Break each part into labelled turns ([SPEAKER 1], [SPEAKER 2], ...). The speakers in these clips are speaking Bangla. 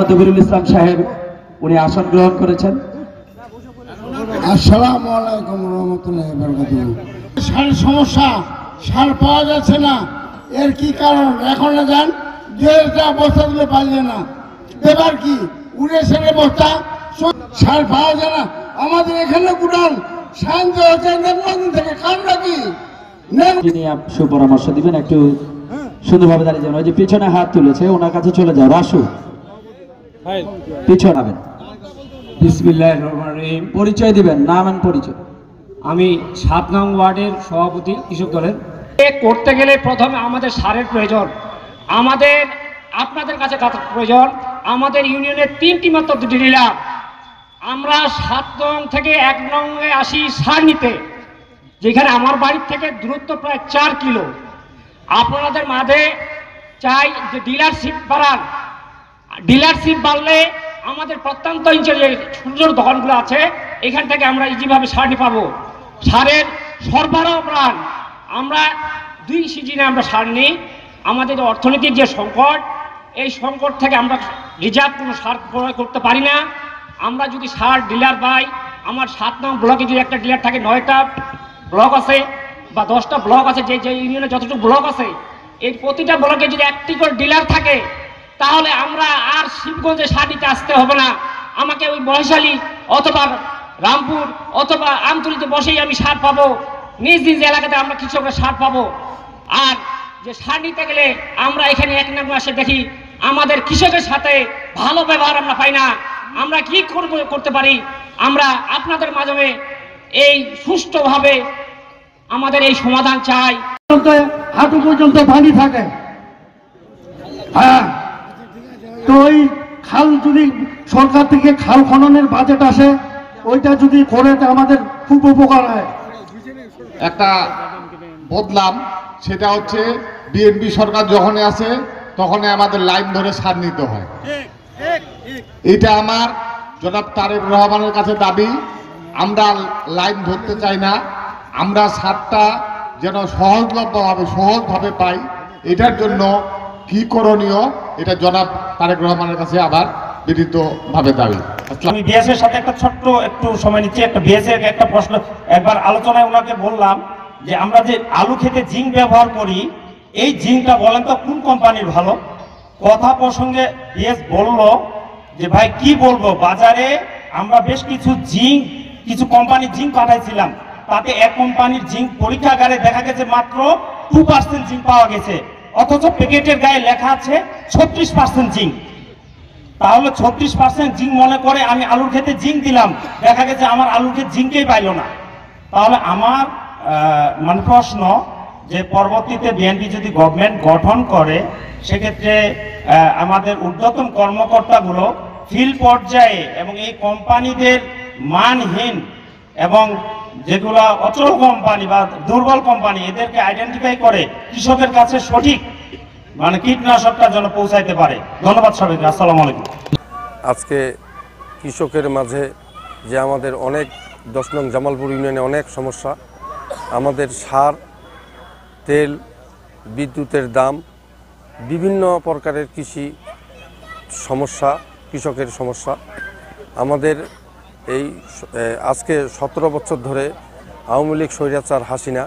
[SPEAKER 1] দবিরুল ইসলাম সাহেব উনি আসন গ্রহণ করেছেন।
[SPEAKER 2] আসসালামু আলাইকুম রহমতুল্লাহ বরকাতুহু। সারের সমস্যা, সার পাওয়া যাচ্ছে না, এর কি কারণ? এখন যান যেটা বস্তা দিলে পারলে না, এবার কি উড়ে সেরে বস্তা সার পাওয়া যায় না। আমাদের এখানে গুডান শান্ত হচ্ছে নেটওয়ার্কিং থেকে কারণটা কি?
[SPEAKER 1] যিনি সুপরামর্শ দিবেন একটু সুন্দরভাবে দাঁড়িয়ে যাবেন। ওই যে পিছনে হাত তুলেছে ওনার কাছে চলে যাও, রাসু পিছনে যাবেন।
[SPEAKER 3] বিসমিল্লাহির রহমানির রহিম।
[SPEAKER 1] পরিচয় দিবেন, নাম আর পরিচয়।
[SPEAKER 3] আমি 7 নং ওয়ার্ডের সভাপতি কৃষক দলের। করতে গেলে প্রথমে আমাদের সারের প্রয়োজন, আমাদের আপনাদের কাছে প্রয়োজন। আমাদের ইউনিয়নের 3টি মাত্র ডিলার, আমরা 7 নং থেকে 1 নংয়ে আসি সার নিতে, যেখানে আমার বাড়ির থেকে দূরত্ব প্রায় 4 কিলো। আপনাদের মাঝে চাই যে ডিলারশিপ বাড়ান। ডিলারশিপ বাড়লে আমাদের প্রত্যন্ত অঞ্চলে ছোট ছোট দোকানগুলো আছে, এখান থেকে আমরা ইজিভাবে সারটি পাবো। সারের সরবরাহ বাড়ান। আমরা 2 সিজনে আমরা সার নিই। আমাদের অর্থনৈতিক যে সংকট, এই সংকট থেকে আমরা রিজার্ভ কোনো সার ক্রয় করতে পারি না। আমরা যদি সার ডিলার পাই, আমার 7 নং ব্লকে যদি একটা ডিলার থাকে, 9টা ব্লক আছে বা 10টা ব্লক আছে, যে ইউনিয়নে যতটুকু ব্লক আছে, এই প্রতিটা ব্লকে যদি একটি করে ডিলার থাকে, তাহলে আমরা আর শিবগঞ্জে সার নিতে আসতে হবে না। আমাকে ওই বয়শালী অথবা রামপুর অথবা আমতলিতে বসেই আমি সার পাবো। নিজ নিজ এলাকাতে আমরা কৃষকরা সার পাবো। আর যে সার নিতে গেলে আমরা এখানে 1 নং মাসে দেখি আমাদের কৃষকের সাথে ভালো ব্যবহার আমরা পাই না। আমরা কি করতে পারি? আমরা আপনাদের মাধ্যমে এই সুষ্ঠুভাবে আমাদের এই সমাধান চাই।
[SPEAKER 2] হাঁটু পর্যন্ত পানি থাকে। হ্যাঁ, তো ওই খাল যদি সরকার থেকে খাল খননের বাজেট আসে, ওইটা যদি করে তো আমাদের খুব উপকার হয়।
[SPEAKER 4] একটা বদলাম, সেটা হচ্ছে বিএনপি সরকার যখনই আসে তখনই আমাদের লাইন ধরে সার নিতে হয়। এটা আমার জনাব তারেক রহমানের কাছে দাবি। আমরা লাইন ধরতে চাই না, আমরা সারটা যেন সহজভাবে পাই। এটার জন্য কি করণীয়, এটা জনাব তারেক রহমানের কাছে আবার বিনীতভাবে দাবি।
[SPEAKER 5] আমি বিএসের সাথে একটা ছোট্ট একটু সময় নিচ্ছি। একটা বিএসের একটা প্রশ্ন একবার আলোচনায় ওনাকে বললাম যে আমরা যে আলু খেতে জিঙ্ক ব্যবহার করি, এই জিঙ্কটা বলেন তো কোন কোম্পানির ভালো? কথা প্রসঙ্গে বিএস বলল যে ভাই কি বলবো, বাজারে আমরা বেশ কিছু কোম্পানির জিঙ্ক পাঠাইছিলাম, তাতে এক কোম্পানির জিঙ্ক পরীক্ষাগারে দেখা গেছে মাত্র 2% জিঙ্ক পাওয়া গেছে, অথচ প্যাকেটের গায়ে লেখা আছে 36% জিঙ্ক। তাহলে 36% জিঙ্ক মনে করে আমি আলুর ক্ষেতে জিঙ্ক দিলাম, দেখা গেছে আমার আলুর ক্ষেত জিঙ্কেই পাইল না। তাহলে আমার মানে প্রশ্ন যে পরবর্তীতে বিএনপি যদি গভর্নমেন্ট গঠন করে, সেক্ষেত্রে আমাদের ঊর্ধ্বতন কর্মকর্তাগুলো ফিল্ড পর্যায়ে এবং এই কোম্পানিদের মানহীন এবং যেগুলো অচল কোম্পানি বা দুর্বল কোম্পানি, এদেরকে আইডেন্টিফাই করে কৃষকের কাছে সঠিক মানে কীটনাশকটা যেন পৌঁছাইতে পারে। ধন্যবাদ সবাইকে। আসসালামু আলাইকুম।
[SPEAKER 6] আজকে কৃষকের মাঝে যে আমাদের অনেক 10 নং জামালপুর ইউনিয়নে অনেক সমস্যা, আমাদের সার, তেল, বিদ্যুতের দাম, বিভিন্ন প্রকারের কৃষি সমস্যা, কৃষকের সমস্যা। আমাদের এই আজকে 17 বছর ধরে আওয়ামী লীগ স্বৈরাচার হাসিনা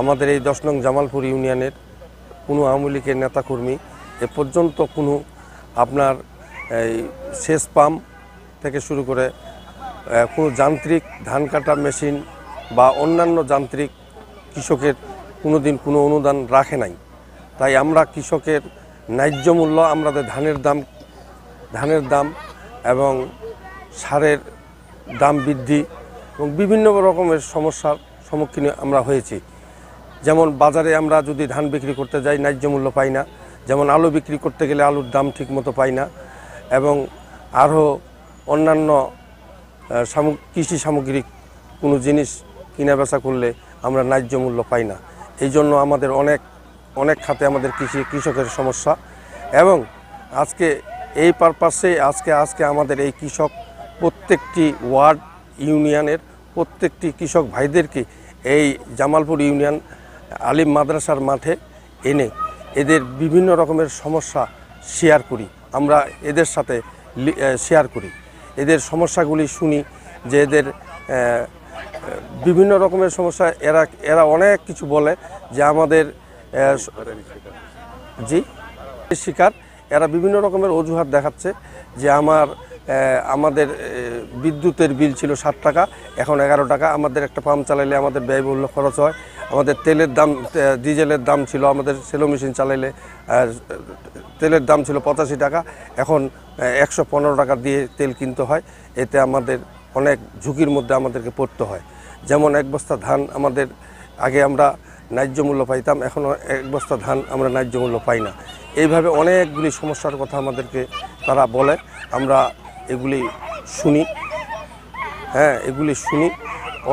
[SPEAKER 6] আমাদের এই 10 নং জামালপুর ইউনিয়নের কোনো আওয়ামী লীগের নেতাকর্মী এ পর্যন্ত কোনো আপনার এই সেচ পাম্প থেকে শুরু করে কোনো যান্ত্রিক ধান কাটা মেশিন বা অন্যান্য যান্ত্রিক কৃষকের কোনো দিন কোনো অনুদান রাখে নাই। তাই আমরা কৃষকের ন্যায্য মূল্য, আমাদের ধানের দাম এবং সারের দাম বৃদ্ধি এবং বিভিন্ন রকমের সমস্যার সম্মুখীন আমরা হয়েছি। যেমন বাজারে আমরা যদি ধান বিক্রি করতে যাই ন্যায্য মূল্য পাই না, যেমন আলু বিক্রি করতে গেলে আলুর দাম ঠিকমতো পাই না, এবং আরও অন্যান্য কৃষি সামগ্রিক কোনো জিনিস কিনা বেচা করলে আমরা ন্যায্য মূল্য পাই না। এই জন্য আমাদের অনেক খাতে আমাদের কৃষকের সমস্যা। এবং আজকে এই পারপাসে আজকে আমাদের এই কৃষক প্রত্যেকটি ওয়ার্ড ইউনিয়নের প্রত্যেকটি কৃষক ভাইদেরকে এই জামালপুর ইউনিয়ন আলিম মাদ্রাসার মাঠে এনে এদের বিভিন্ন রকমের সমস্যা শেয়ার করি। আমরা এদের সাথে শেয়ার করি, এদের সমস্যাগুলি শুনি, যে এদের বিভিন্ন রকমের সমস্যা, এরা অনেক কিছু বলে যে আমাদের জি শিকার, এরা বিভিন্ন রকমের অজুহাত দেখাচ্ছে যে আমাদের বিদ্যুতের বিল ছিল 7 টাকা, এখন 11 টাকা, আমাদের একটা পাম্প চালাইলে আমাদের ব্যয়বহুল খরচ হয়, আমাদের তেলের দাম, ডিজেলের দাম ছিল, আমাদের সেলো মেশিন চালাইলে তেলের দাম ছিল 85 টাকা, এখন 115 টাকা দিয়ে তেল কিনতে হয়। এতে আমাদের অনেক ঝুঁকির মধ্যে আমাদেরকে পড়তে হয়। যেমন এক বস্তা ধান আমাদের আগে আমরা ন্যায্য মূল্য পাইতাম, এখন এক বস্তা ধান আমরা ন্যায্য মূল্য পাই না। এইভাবে অনেকগুলি সমস্যার কথা আমাদেরকে তারা বলে, আমরা এগুলি শুনি, এগুলি শুনি।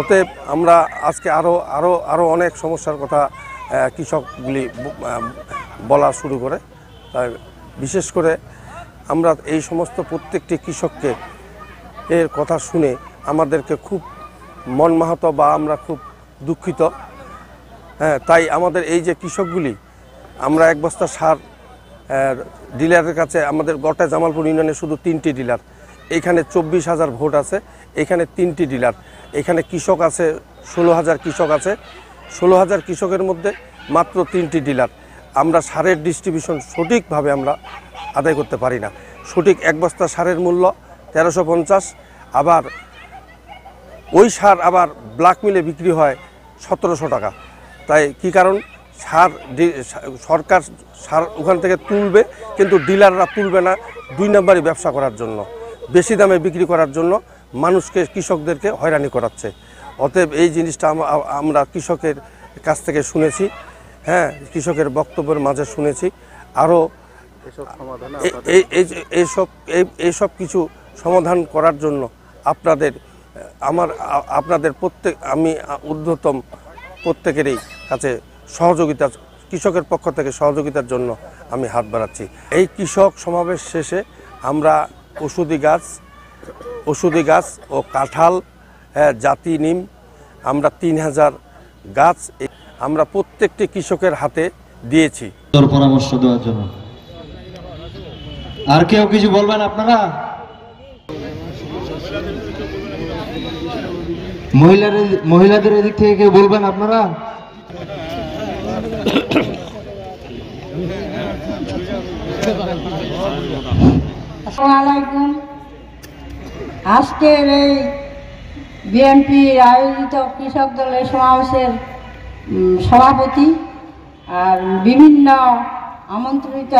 [SPEAKER 6] অতএব আমরা আজকে আরও অনেক সমস্যার কথা কৃষকগুলি বলা শুরু করে। বিশেষ করে আমরা এই সমস্ত প্রত্যেকটি কৃষককে এর কথা শুনে আমাদেরকে খুব মনমাহত বা আমরা খুব দুঃখিত। তাই আমাদের এই যে কৃষকগুলি, আমরা এক বস্তা সার ডিলারের কাছে, আমাদের গোটা জামালপুর ইউনিয়নে শুধু 3টি ডিলার, এখানে 24,000 ভোট আছে, এখানে 3টি ডিলার, এখানে কৃষক আছে 16,000 কৃষক আছে, 16,000 কৃষকের মধ্যে মাত্র 3টি ডিলার। আমরা সারের ডিস্ট্রিবিউশন সঠিকভাবে আমরা আদায় করতে পারি না। সঠিক এক বস্তা সারের মূল্য 1350, আবার ওই সার আবার ব্ল্যাক মিলে বিক্রি হয় 1700 টাকা। তাই কি কারণ? সরকার সার ওখান থেকে তুলবে, কিন্তু ডিলাররা তুলবে না, 2 নম্বরই ব্যবসা করার জন্য, বেশি দামে বিক্রি করার জন্য মানুষকে, কৃষকদেরকে হয়রানি করাচ্ছে। অতএব এই জিনিসটা আমরা কৃষকের কাছ থেকে শুনেছি, কৃষকের বক্তব্যের মাঝে শুনেছি। আরও এইসব কিছু সমাধান করার জন্য আপনাদের আমি ঊর্ধ্বতম প্রত্যেকেরই কাছে সহযোগিতা, কৃষকের পক্ষ থেকে সহযোগিতার জন্য আমি হাত বাড়াচ্ছি। এই কৃষক সমাবেশ শেষে আমরা ওষুধি গাছ ও কাঁঠাল, জাতি নিম, আমরা 3000 গাছ আমরা প্রত্যেকটি কৃষকের হাতে দিয়েছি
[SPEAKER 1] পরামর্শ দেওয়ার জন্য। আর কেউ কিছু বলবেন আপনারা? মহিলাদের এদিক থেকে কেউ বলবেন আপনারা?
[SPEAKER 7] আসসালামু আলাইকুম। আজকের এই বিএনপির আয়োজিত কৃষক দলের সমাবেশের সভাপতি আর বিভিন্ন আমন্ত্রিত